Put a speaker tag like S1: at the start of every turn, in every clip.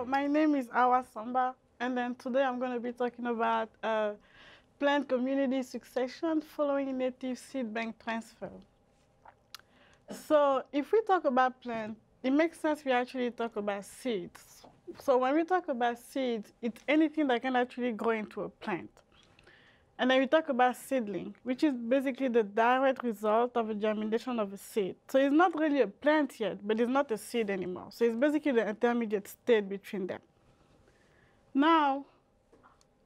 S1: my name is Samba, and then today I'm going to be talking about plant community succession following native seed bank transfer. So if we talk about plant, it makes sense we actually talk about seeds. So when we talk about seeds, it's anything that can actually grow into a plant. And then we talk about seedling, which is basically the direct result of a germination of a seed. So it's not really a plant yet, but it's not a seed anymore. So it's basically the intermediate state between them. Now,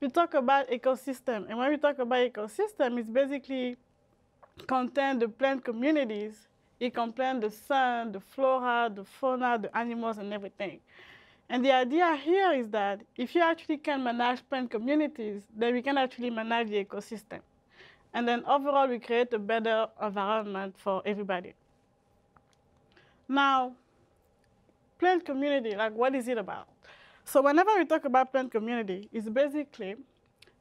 S1: we talk about ecosystem. And when we talk about ecosystem, it's basically contain the plant communities. It contains the sun, the flora, the fauna, the animals, and everything. And the idea here is that if you actually can manage plant communities, then we can actually manage the ecosystem. And then overall, we create a better environment for everybody. Now, plant community, like what is it about? So whenever we talk about plant community, it's basically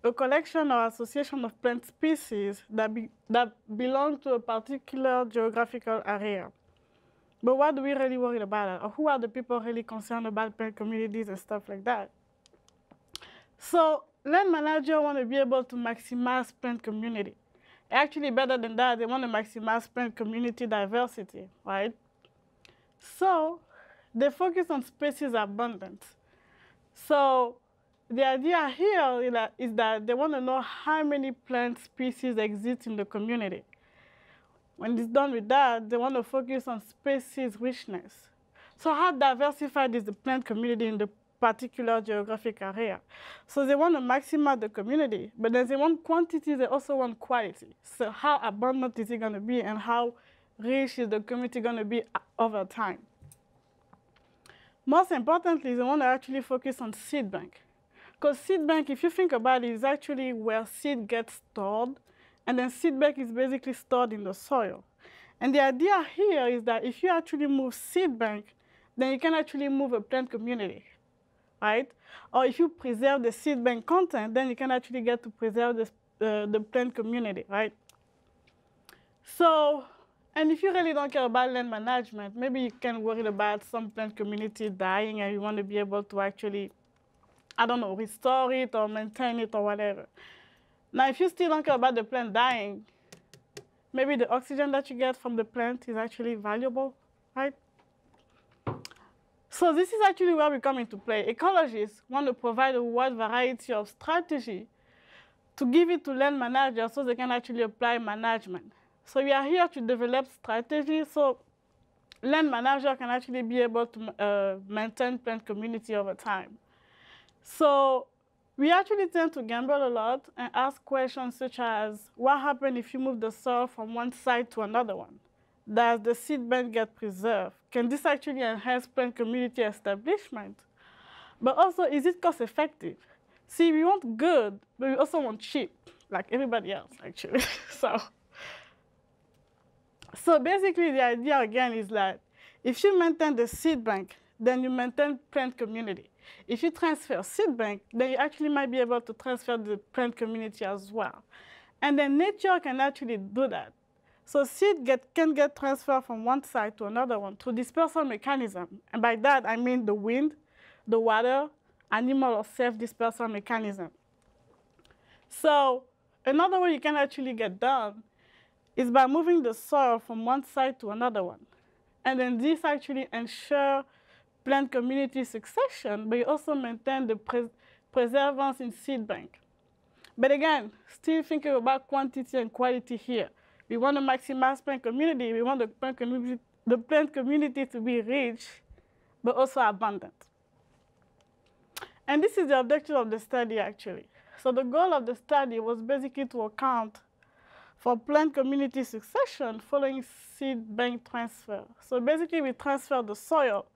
S1: a collection or association of plant species that belong to a particular geographical area. But what do we really worry about? Or who are the people really concerned about plant communities and stuff like that? So land managers want to be able to maximize plant community. Actually, better than that, they want to maximize plant community diversity, right? So they focus on species abundance. So the idea here is that they want to know how many plant species exist in the community. When it's done with that, they want to focus on species richness. So how diversified is the plant community in the particular geographic area? So they want to maximize the community, but then they want quantity, they also want quality. So how abundant is it going to be, and how rich is the community going to be over time? Most importantly, they want to actually focus on seed bank. Because seed bank, if you think about it, is actually where seed gets stored, and then seed bank is basically stored in the soil. And the idea here is that if you actually move seed bank, then you can actually move a plant community, right? Or if you preserve the seed bank content, then you can actually get to preserve the plant community, right? So, and if you really don't care about land management, maybe you can worry about some plant community dying and you want to be able to actually, I don't know, restore it or maintain it or whatever. Now, if you still don't care about the plant dying, maybe the oxygen that you get from the plant is actually valuable, right? So this is actually where we come into play. Ecologists want to provide a wide variety of strategy to give it to land managers so they can actually apply management. So we are here to develop strategies so land manager can actually be able to maintain plant community over time. So we actually tend to gamble a lot and ask questions such as, what happens if you move the soil from one site to another one? Does the seed bank get preserved? Can this actually enhance plant community establishment? But also, is it cost effective? See, we want good, but we also want cheap, like everybody else, actually. So basically, the idea, again, is that if you maintain the seed bank, then you maintain plant community. If you transfer seed bank, then you actually might be able to transfer the plant community as well. And then nature can actually do that. So seed can get transferred from one side to another one through dispersal mechanism. And by that, I mean the wind, the water, animal or self-dispersal mechanism. So another way you can actually get done is by moving the soil from one side to another one. And then this actually ensures plant community succession, but you also maintain the preservance in seed bank. But again, still thinking about quantity and quality here. We want to maximize plant community. We want the plant community to be rich, but also abundant. And this is the objective of the study, actually. So the goal of the study was basically to account for plant community succession following seed bank transfer. So basically, we transfer the soil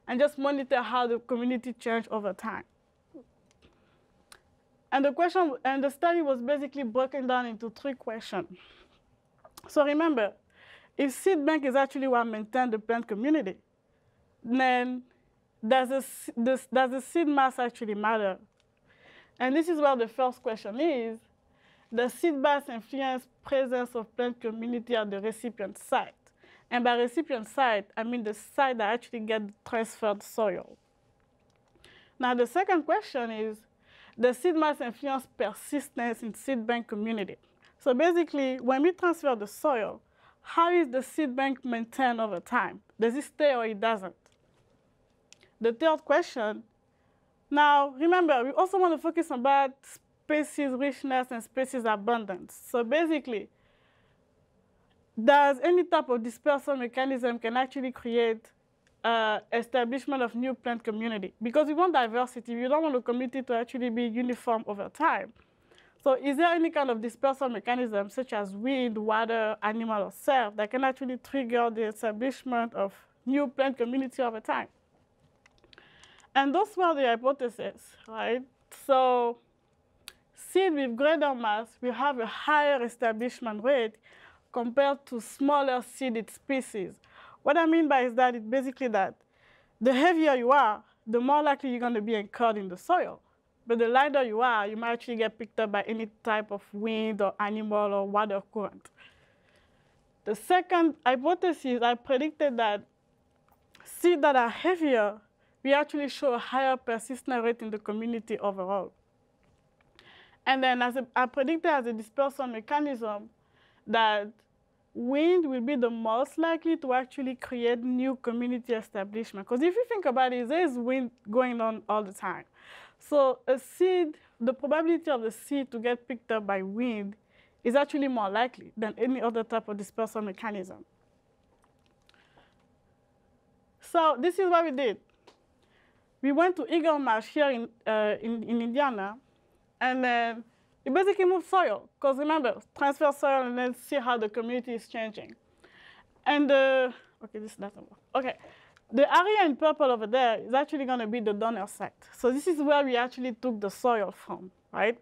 S1: and just monitor how the community changed over time. And the study was basically broken down into 3 questions. So remember, if seed bank is actually what maintains the plant community, then does the seed mass actually matter? And this is where the first question is. Does seed mass influence presence of plant community at the recipient site? And by recipient site, I mean the site that actually gets transferred soil. Now, the second question is, does seed mass influence persistence in seed bank community? So basically, when we transfer the soil, how is the seed bank maintained over time? Does it stay or it doesn't? The third question, now remember, we also want to focus on about species richness and species abundance. So basically, does any type of dispersal mechanism can actually create establishment of new plant community? Because we want diversity, we don't want the community to actually be uniform over time. So is there any kind of dispersal mechanism, such as wind, water, animal, or cell, that can actually trigger the establishment of new plant community over time? And those were the hypotheses, right? So seed with greater mass will have a higher establishment rate compared to smaller seeded species. What I mean by is that it's basically that the heavier you are, the more likely you're going to be anchored in the soil. But the lighter you are, you might actually get picked up by any type of wind or animal or water current. The second hypothesis, I predicted that seeds that are heavier will actually show a higher persistence rate in the community overall. And then I predicted as a dispersal mechanism that wind will be the most likely to actually create new community establishment. Because if you think about it, there is wind going on all the time. So a seed, the probability of the seed to get picked up by wind is actually more likely than any other type of dispersal mechanism. So this is what we did. We went to Eagle Marsh here in Indiana, and then we basically moved soil. Because remember, transfer soil and then see how the community is changing. And okay, this doesn't work. Okay. The area in purple over there is actually going to be the donor site. So this is where we actually took the soil from, right?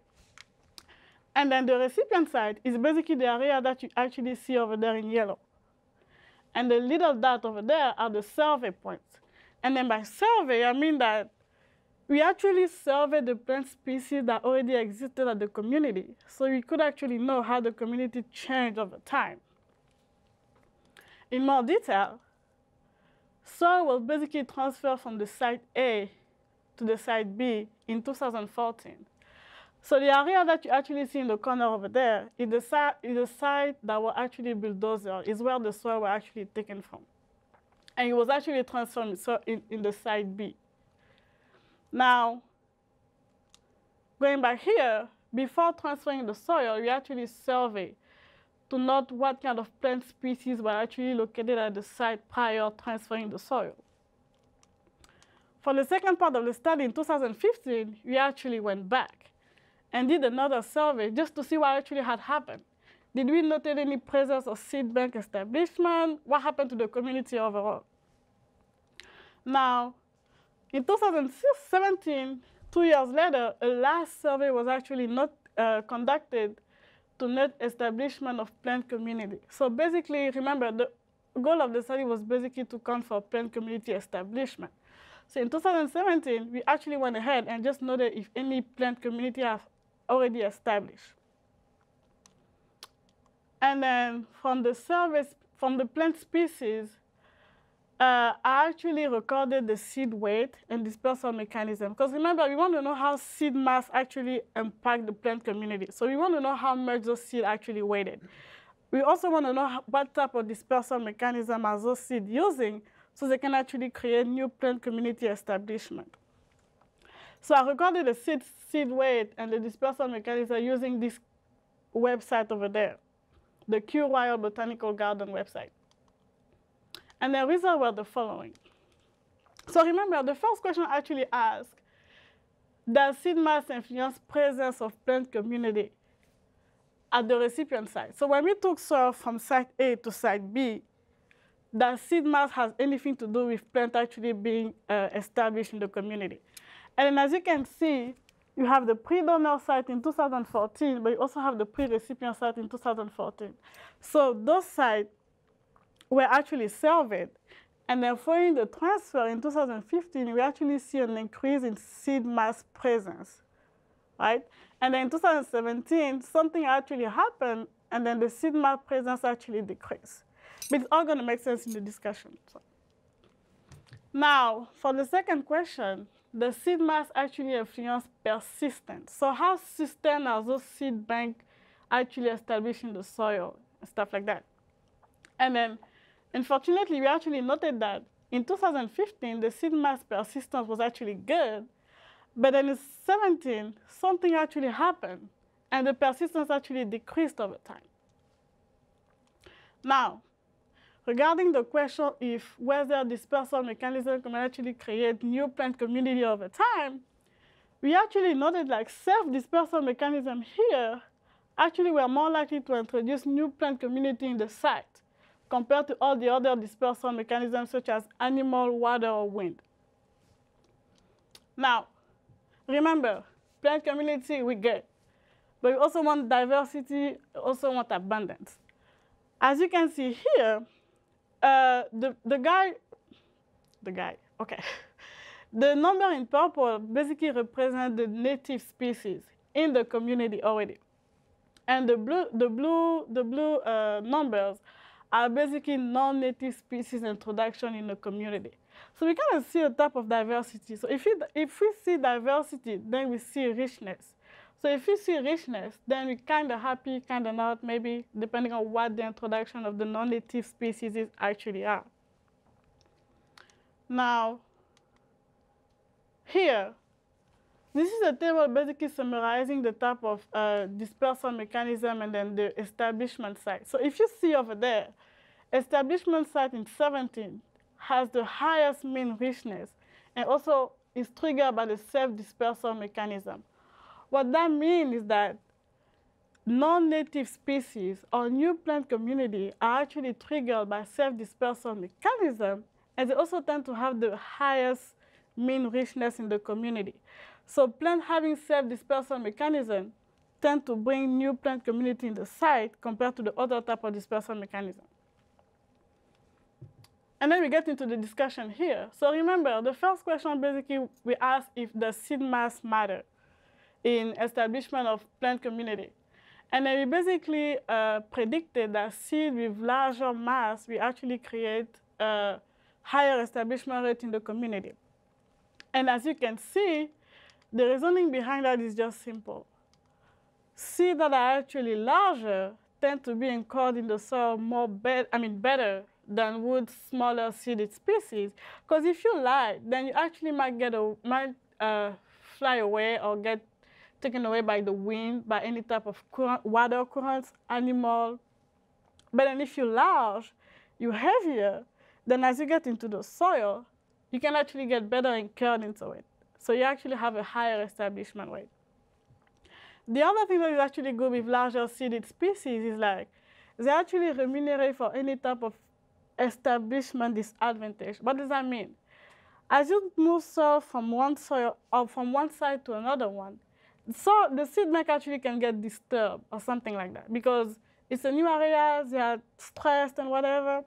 S1: And then the recipient site is basically the area that you actually see over there in yellow. And the little dot over there are the survey points. And then by survey, I mean that we actually surveyed the plant species that already existed at the community. So we could actually know how the community changed over time. In more detail, soil was basically transferred from the site A to the site B in 2014. So the area that you actually see in the corner over there is the site that was actually bulldozed, is where the soil was actually taken from. And it was actually transferred in the site B. Now, going back here, before transferring the soil, we actually surveyed to note what kind of plant species were actually located at the site prior transferring the soil. For the second part of the study in 2015, we actually went back and did another survey just to see what actually had happened. Did we notate any presence of seed bank establishment? What happened to the community overall? Now, in 2017, 2 years later, a last survey was actually not conducted to note establishment of plant community. So basically, remember, the goal of the study was basically to count for plant community establishment. So in 2017, we actually went ahead and just noted if any plant community have already established. And then from the surveys, from the plant species, I actually recorded the seed weight and dispersal mechanism. Because remember, we want to know how seed mass actually impact the plant community. So we want to know how much those seeds actually weighted. We also want to know what type of dispersal mechanism are those seeds using so they can actually create new plant community establishment. So I recorded the seed weight and the dispersal mechanism using this website over there, the Kew Royal Botanical Garden website. And the results were the following. So remember, the first question actually asked, does seed mass influence presence of plant community at the recipient site? So when we took soil from site A to site B, does seed mass has anything to do with plant actually being established in the community? And then as you can see, you have the pre-donor site in 2014, but you also have the pre-recipient site in 2014. So those sites were actually surveyed. And then following the transfer in 2015, we actually see an increase in seed mass presence, right? And then in 2017, something actually happened, and then the seed mass presence actually decreased. But it's all going to make sense in the discussion. So. Now, for the second question, the seed mass actually influence persistence. So how sustained are those seed banks actually established in the soil and stuff like that? And then, unfortunately, we actually noted that in 2015, the seed mass persistence was actually good, but then in 2017, something actually happened, and the persistence actually decreased over time. Now, regarding the question if whether dispersal mechanism can actually create new plant community over time, we actually noted like self-dispersal mechanism here actually were more likely to introduce new plant community in the site compared to all the other dispersal mechanisms such as animal, water, or wind. Now, remember, plant community we get, but we also want diversity, also want abundance. As you can see here, the number in purple basically represents the native species in the community already. And the blue numbers are basically non-native species introduction in the community. So we kind of see a type of diversity. So if we see diversity, then we see richness. So if we see richness, then we're kind of happy, kind of not, maybe, depending on what the introduction of the non-native species is actually are. Now, here, this is a table basically summarizing the type of dispersal mechanism and then the establishment site. So if you see over there, establishment site in 17 has the highest mean richness and also is triggered by the self-dispersal mechanism. What that means is that non-native species or new plant community are actually triggered by self-dispersal mechanism, and they also tend to have the highest mean richness in the community. So plants having self-dispersal mechanism tend to bring new plant community in the site compared to the other type of dispersal mechanism. And then we get into the discussion here. So remember, the first question basically we asked if the seed mass matter in establishment of plant community. And then we basically predicted that seed with larger mass will actually create a higher establishment rate in the community. And as you can see, the reasoning behind that is just simple. Seeds that are actually larger tend to be anchored in the soil better than would smaller seeded species. Because if you lie, then you actually might fly away or get taken away by the wind, by any type of current, water currents, animal. But then if you're large, you're heavier, then as you get into the soil, you can actually get better anchored into it. So you actually have a higher establishment rate. The other thing that is actually good with larger seeded species is like, they actually remunerate for any type of establishment disadvantage. What does that mean? As you move soil from one side to another one, so the seed bank actually can get disturbed or something like that because it's a new area, they are stressed and whatever.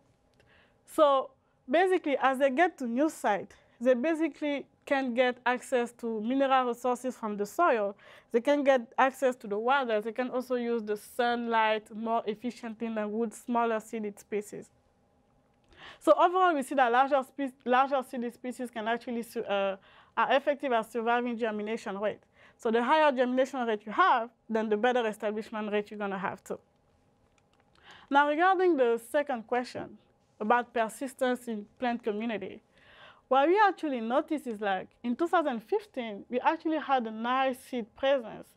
S1: So basically, as they get to new site, they basically can get access to mineral resources from the soil. They can get access to the water. They can also use the sunlight more efficiently than would smaller seeded species. So overall, we see that larger seeded species can actually are effective at surviving germination rate. So the higher germination rate you have, then the better establishment rate you're going to have too. Now regarding the second question about persistence in plant community, what we actually noticed is like in 2015, we actually had a nice seed presence.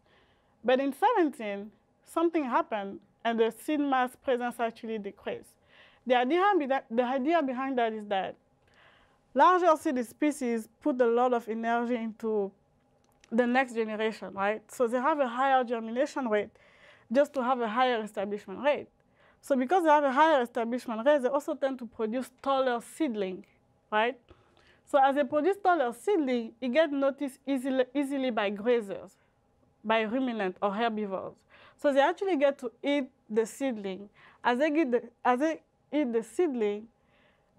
S1: But in 2017, something happened and the seed mass presence actually decreased. The idea behind that is that larger seed species put a lot of energy into the next generation, right? So they have a higher germination rate just to have a higher establishment rate. So because they have a higher establishment rate, they also tend to produce taller seedling, right? So as they produce taller seedling, it gets noticed easily by grazers, by ruminants or herbivores. So they actually get to eat the seedling. As they eat the seedling,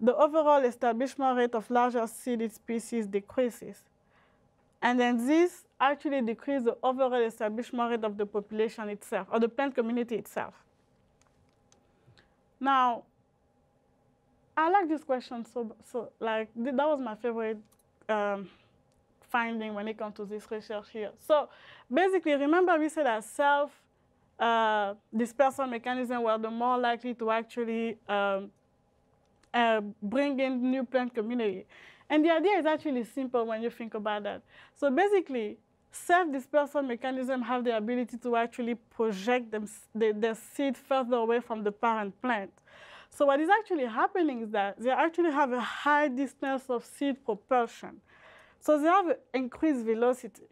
S1: the overall establishment rate of larger seeded species decreases. And then this actually decreases the overall establishment rate of the population itself, or the plant community itself. Now, I like this question, so like that was my favorite finding when it comes to this research here. So basically, remember we said that self-dispersal mechanisms were the more likely to actually bring in new plant community. And the idea is actually simple when you think about that. So basically, self-dispersal mechanisms have the ability to actually project their seed further away from the parent plant. So what is actually happening is that they actually have a high distance of seed propulsion. So they have increased velocity.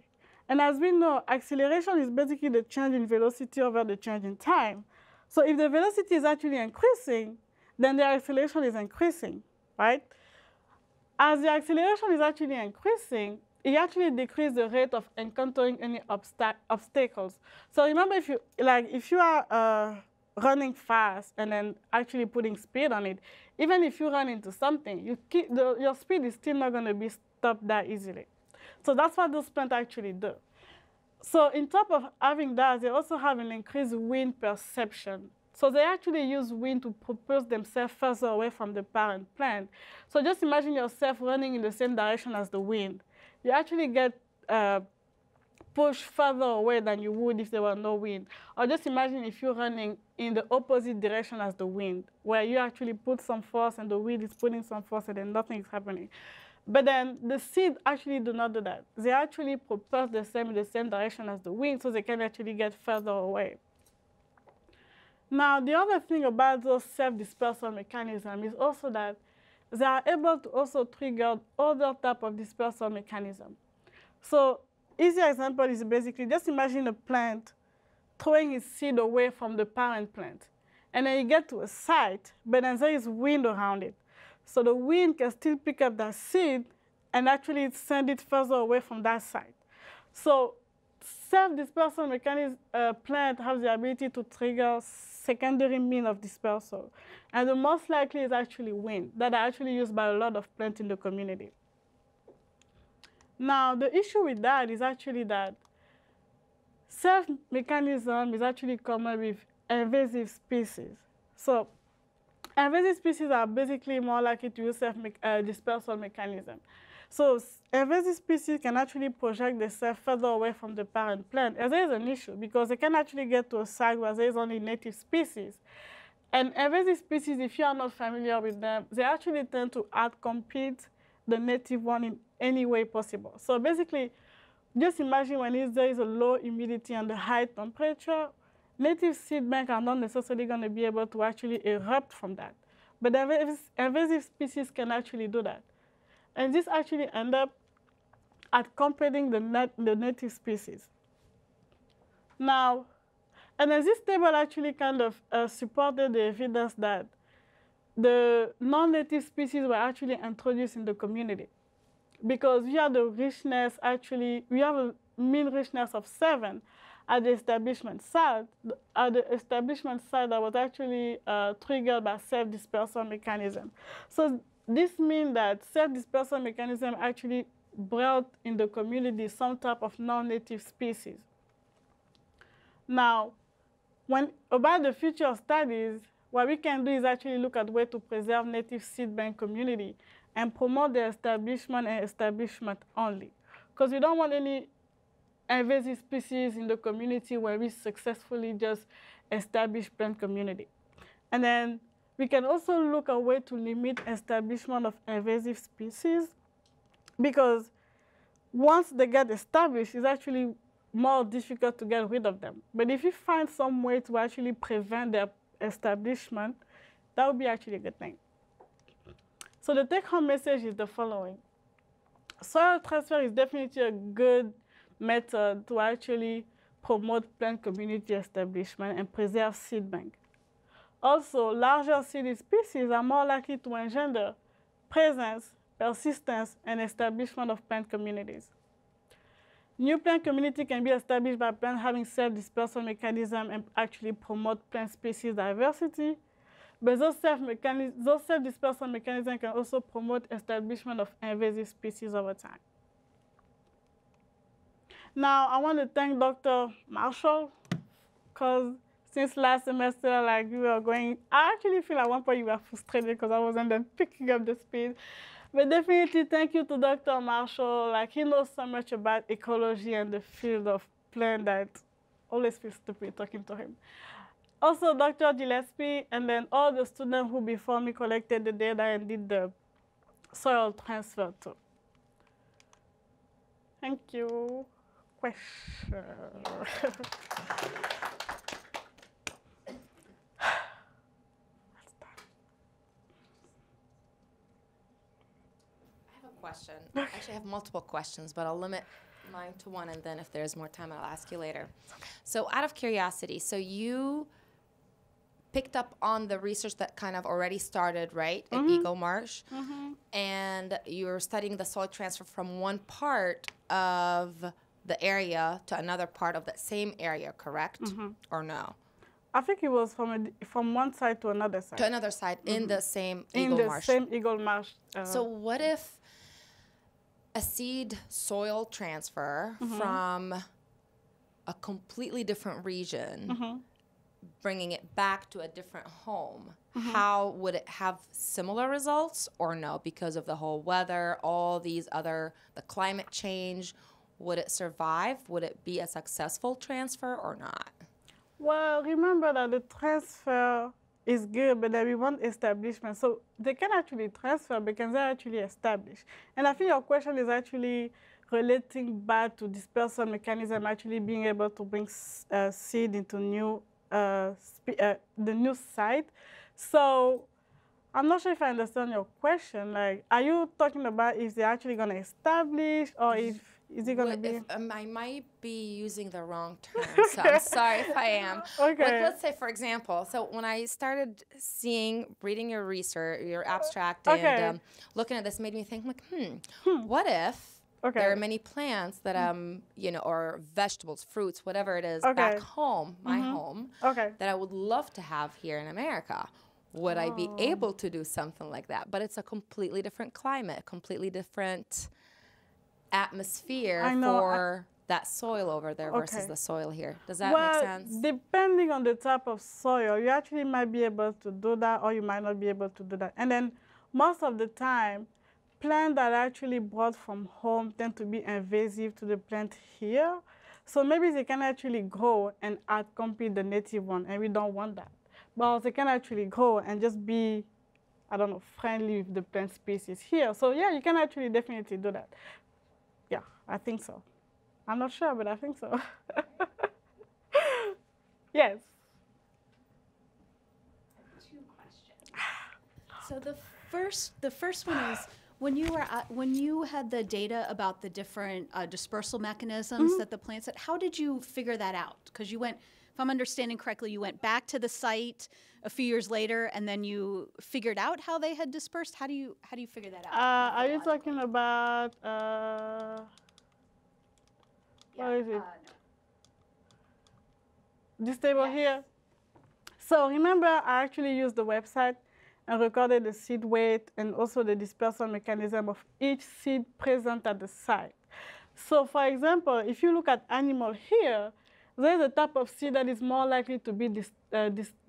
S1: And as we know, acceleration is basically the change in velocity over the change in time. So if the velocity is actually increasing, then the acceleration is increasing, right? As the acceleration is actually increasing, it actually decreases the rate of encountering any obstacles. So remember, if you are running fast and then actually putting speed on it, even if you run into something, your speed is still not going to be stopped that easily. So that's what those plants actually do. So on top of having that, they also have an increased wind perception. So they actually use wind to propel themselves further away from the parent plant. So just imagine yourself running in the same direction as the wind. You actually get pushed further away than you would if there were no wind. Or just imagine if you're running in the opposite direction as the wind, where you actually put some force and the wind is putting some force and then nothing is happening. But then the seeds actually do not do that. They actually propel themselves in the same direction as the wind, so they can actually get further away. Now, the other thing about those self-dispersal mechanisms is also that they are able to also trigger other type of dispersal mechanism. So easy example is basically just imagine a plant throwing its seed away from the parent plant. And then you get to a site, but then there is wind around it. So the wind can still pick up that seed and actually send it further away from that site. So self-dispersal mechanism plant have the ability to trigger secondary means of dispersal. And the most likely is actually wind that are actually used by a lot of plants in the community. Now, the issue with that is actually that self-mechanism is actually common with invasive species. So invasive species are basically more likely to use self-dispersal mechanism. So invasive species can actually project themselves further away from the parent plant. And there is an issue because they can actually get to a site where there is only native species. And invasive species, if you are not familiar with them, they actually tend to outcompete the native one in any way possible. So basically, just imagine when there is a low humidity and a high temperature, native seed banks are not necessarily going to be able to actually erupt from that. But invasive species can actually do that. And this actually ends up outcompeting the native species. Now, and then this table actually kind of supported the evidence that the non-native species were actually introduced in the community. Because we have the richness, actually, we have a mean richness of 7 at the establishment site. At the establishment site that was actually triggered by self-dispersal mechanism. So this means that self-dispersal mechanism actually brought in the community some type of non-native species. Now, about the future studies, what we can do is actually look at ways to preserve native seed bank community and promote the establishment and establishment only. Because we don't want any invasive species in the community where we successfully just establish plant community. And then we can also look at ways to limit establishment of invasive species because once they get established, it's actually more difficult to get rid of them. But if you find some way to actually prevent their establishment, that would be actually a good thing. So the take-home message is the following. Soil transfer is definitely a good method to actually promote plant community establishment and preserve seed bank. Also, larger seeded species are more likely to engender presence, persistence, and establishment of plant communities. New plant community can be established by plants having self-dispersal mechanism and actually promote plant species diversity. But those self-dispersal mechanisms can also promote establishment of invasive species over time. Now, I want to thank Dr. Marshall, because since last semester, like we were going, I actually feel at one point you were frustrated because I wasn't then picking up the speed. But definitely thank you to Dr. Marshall. Like, he knows so much about ecology and the field of plant that always feels stupid talking to him. Also, Dr. Gillespie, and then all the students who before me collected the data and did the soil transfer too. Thank you. Question.
S2: Question. Actually, I have multiple questions, but I'll limit mine to one, and then if there's more time, I'll ask you later. So out of curiosity, so you picked up on the research that kind of already started, right, at Eagle Marsh, and you were studying the soil transfer from one part of the area to another part of that same area, correct? Or no?
S1: I think it was from one side to another side.
S2: To another side in the same Eagle Marsh.
S1: In the same Eagle Marsh.
S2: So what if a seed soil transfer from a completely different region, bringing it back to a different home, how would it have similar results or no? Because of the whole weather, all these other, the climate change, would it survive? Would it be a successful transfer or not?
S1: Well, remember that the transfer is good, but then we want establishment. So they can actually transfer because they're actually established. And I think your question is actually relating back to dispersal mechanism, actually being able to bring seed into the new site. So I'm not sure if I understand your question. Like, are you talking about if they're actually going to establish, or if is it going to be?
S2: I might be using the wrong term, so I'm sorry if I am.
S1: Okay.
S2: Like, let's say, for example, so when I started reading your research, your abstract, and looking at this, made me think, like, what if there are many plants that, you know, or vegetables, fruits, whatever it is, back home, my home, that I would love to have here in America? Would I be able to do something like that? But it's a completely different climate, completely different atmosphere for that soil over there versus the soil here. Does that make sense?
S1: Depending on the type of soil, you actually might be able to do that, or you might not be able to do that. And then most of the time, plants that are actually brought from home tend to be invasive to the plant here. So maybe they can actually grow and outcompete the native one, and we don't want that. But they can actually grow and just be, I don't know, friendly with the plant species here. So yeah, you can actually definitely do that. Yeah, I think so. I'm not sure, but I think so. Yes.
S3: 2 questions. So the first one is, when you had the data about the different dispersal mechanisms that the plants had, how did you figure that out? Because you went, if I'm understanding correctly, you went back to the site a few years later, and then you figured out how they had dispersed. How do you figure that out?
S1: Are you talking about what is it?
S3: No.
S1: This table here? So remember, I actually used the website and recorded the seed weight and also the dispersal mechanism of each seed present at the site. So for example, if you look at animal here, there's a type of seed that is more likely to be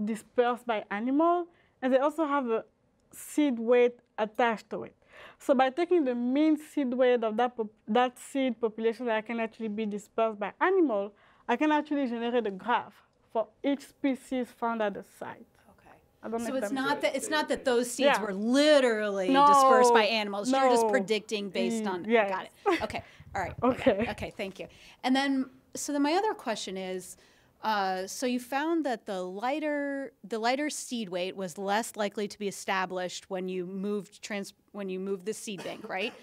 S1: dispersed by animal, and they also have a seed weight attached to it. So by taking the mean seed weight of that seed population that can actually be dispersed by animal, I can actually generate a graph for each species found at the site.
S3: Okay. So it's not that those seeds were literally dispersed by animals. You're just predicting based on.
S1: Yes.
S3: Got it. Okay. All right.
S1: Okay.
S3: Okay. Thank you. And then, so then my other question is, so you found that the lighter seed weight was less likely to be established when you moved the seed bank, right?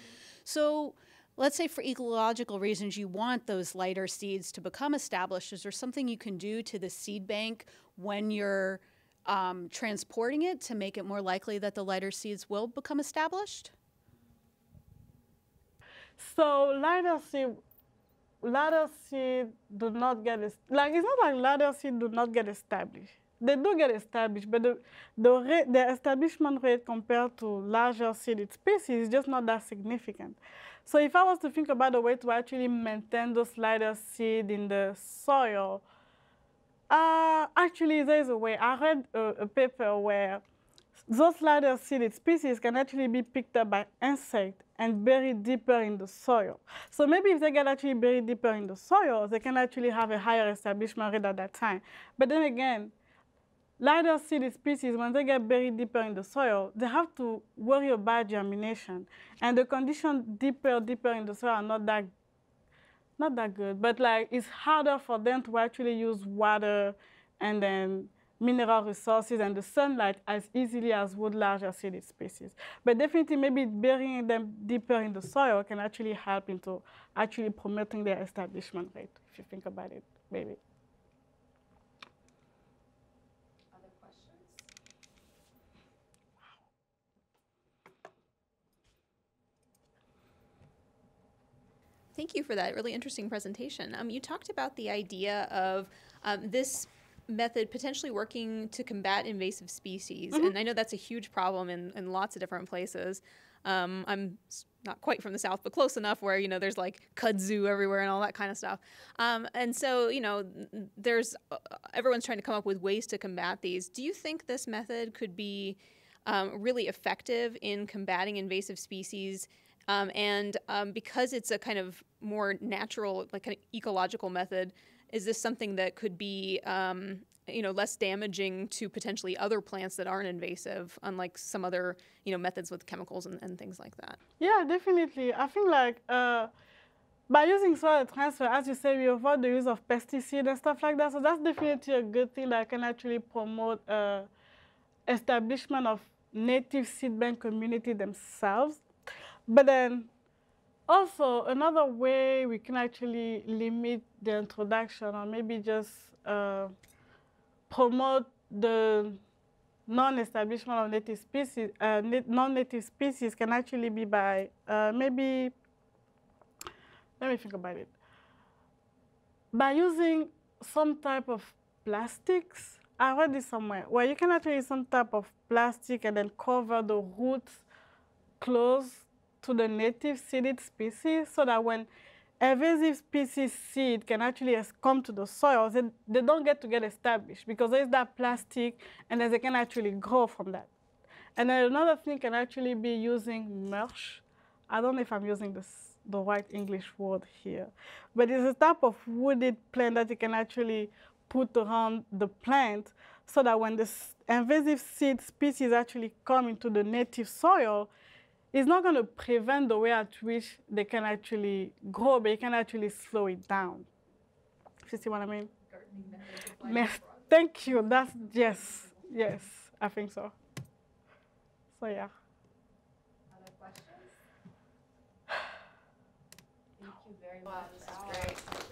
S3: So let's say for ecological reasons you want those lighter seeds to become established. Is there something you can do to the seed bank when you're transporting it to make it more likely that the lighter seeds will become established?
S1: So lighter seed do not get it's not like lighter seed do not get established. They do get established, but the establishment rate compared to larger seeded species is just not that significant. So if I was to think about a way to actually maintain those lighter seed in the soil, actually there's a way. I read a paper where those lighter seeded species can actually be picked up by insects and buried deeper in the soil. So maybe if they get actually buried deeper in the soil, they can actually have a higher establishment rate at that time. But then again, lighter seeded species, when they get buried deeper in the soil, they have to worry about germination. And the conditions deeper in the soil are not that good. But like, it's harder for them to actually use water and then mineral resources and the sunlight as easily as would larger seeded species. But definitely maybe burying them deeper in the soil can actually help into actually promoting their establishment rate, if you think about it, maybe.
S2: Other questions?
S4: Thank you for that really interesting presentation. You talked about the idea of this method potentially working to combat invasive species. And I know that's a huge problem in lots of different places. I'm not quite from the South, but close enough where, you know, there's like kudzu everywhere and all that kind of stuff. And so, you know, there's everyone's trying to come up with ways to combat these. Do you think this method could be really effective in combating invasive species? And because it's a kind of more natural, like an ecological method, is this something that could be, you know, less damaging to potentially other plants that aren't invasive, unlike some other, you know, methods with chemicals and things like that?
S1: Yeah, definitely. I think like by using soil transfer, as you say, we avoid the use of pesticides and stuff like that. So that's definitely a good thing that can actually promote establishment of native seed bank community themselves. But then also another way we can actually limit the introduction or maybe just promote the non-establishment of native species, non-native species can actually be by maybe, let me think about it, by using some type of plastics. I read this somewhere, where you can actually use some type of plastic and then cover the roots close to the native seeded species so that when invasive species seed can actually come to the soil, they don't get established because there's that plastic and then they can actually grow from that. And then another thing can actually be using mulch. I don't know if I'm using the right English word here, but it's a type of wooded plant that you can actually put around the plant so that when the invasive seed species actually come into the native soil, it's not going to prevent the way at which they can actually grow, but it can actually slow it down. If you see what I mean? Thank you. That's, yes, I think so. So yeah.
S2: Other questions? Thank you very much. This is great.